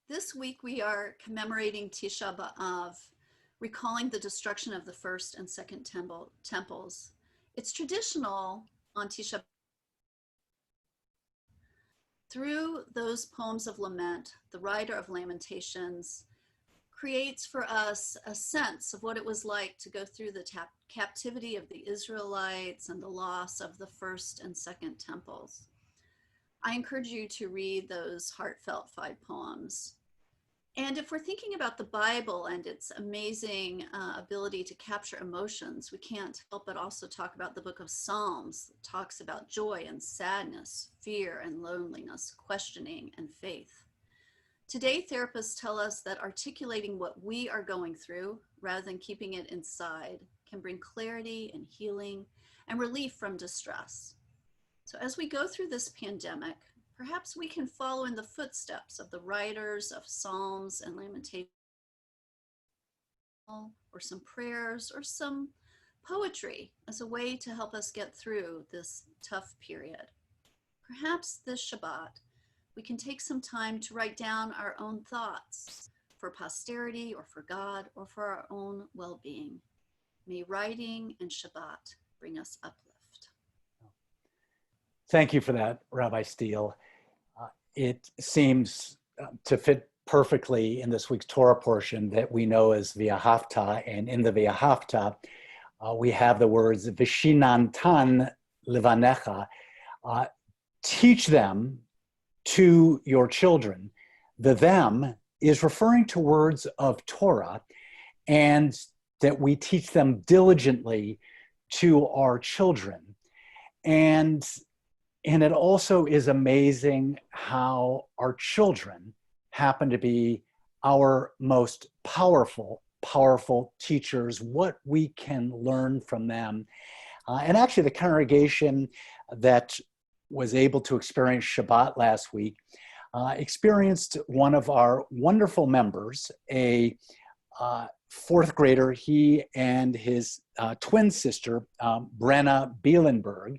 This week we are commemorating Tisha B'Av, recalling the destruction of the first and second temples. It's traditional on Tisha through those poems of lament, the writer of Lamentations creates for us a sense of what it was like to go through the captivity of the Israelites and the loss of the first and second temples. I encourage you to read those heartfelt 5 poems. And if we're thinking about the Bible and its amazing ability to capture emotions, we can't help but also talk about the book of Psalms that talks about joy and sadness, fear and loneliness, questioning and faith. Today, therapists tell us that articulating what we are going through rather than keeping it inside can bring clarity and healing and relief from distress. So as we go through this pandemic, perhaps we can follow in the footsteps of the writers of Psalms and Lamentations, or some prayers or some poetry as a way to help us get through this tough period. Perhaps this Shabbat, we can take some time to write down our own thoughts for posterity or for God or for our own well-being. May writing and Shabbat bring us uplift. Thank you for that, Rabbi Steele. It seems to fit perfectly in this week's Torah portion that we know as V'ahavta, and in the V'ahavta, we have the words V'shinantan levanecha, teach them to your children. The them is referring to words of Torah, and that we teach them diligently to our children. And it also is amazing how our children happen to be our most powerful teachers, what we can learn from them. And actually the congregation that was able to experience Shabbat last week experienced one of our wonderful members, a 4th grader, he and his twin sister, Brenna Bielenberg,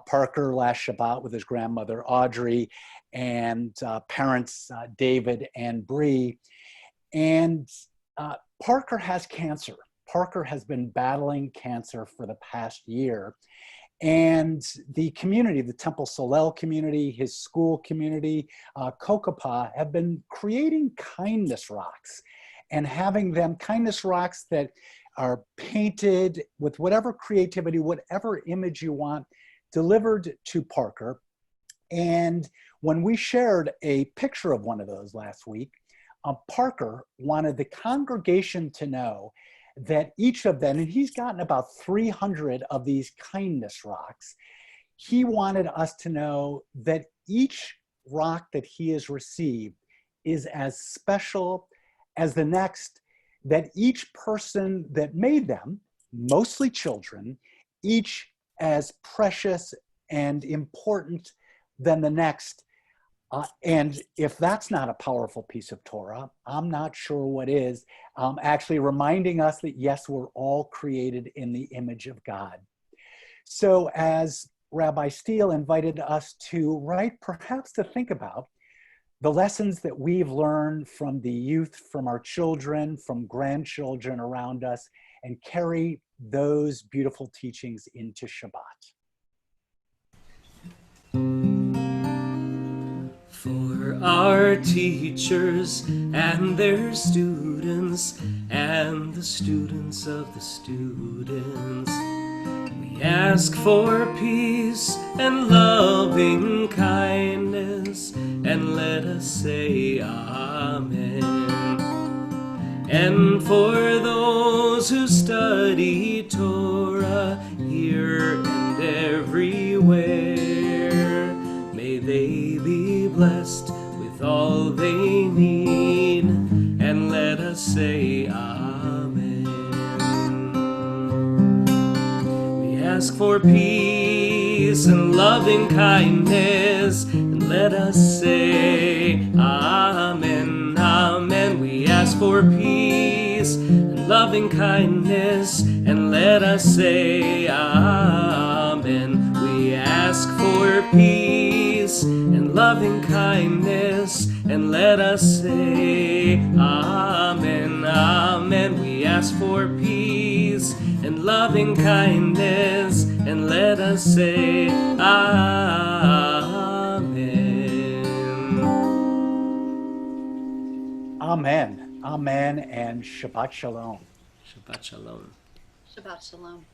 Parker last Shabbat with his grandmother, Audrey, and parents, David and Bree. And Parker has cancer. Parker has been battling cancer for the past year. And the community, the Temple Solel community, his school community, Kokopah, have been creating kindness rocks and having them, kindness rocks that are painted with whatever creativity, whatever image you want, delivered to Parker. And when we shared a picture of one of those last week, Parker wanted the congregation to know that each of them, and he's gotten about 300 of these kindness rocks, he wanted us to know that each rock that he has received is as special as the next, that each person that made them, mostly children, each as precious and important than the next. And if that's not a powerful piece of Torah, I'm not sure what is. Actually reminding us that yes, we're all created in the image of God. So as Rabbi Steele invited us to write, perhaps to think about the lessons that we've learned from the youth, from our children, from grandchildren around us, and carry those beautiful teachings into Shabbat. For our teachers and their students and the students of the students, we ask for peace and loving kindness, and let us say Amen. And for those who study Torah here and everywhere, may they be blessed with all they need, and let us say Amen. We ask for peace and loving kindness, and let us say Amen, Amen. We ask for peace and loving kindness, and let us say Amen. We ask for peace and loving kindness, and let us say Amen, Amen. We ask for peace and loving kindness, and let us say Amen. Amen. Amen and Shabbat Shalom. Shabbat Shalom. Shabbat Shalom.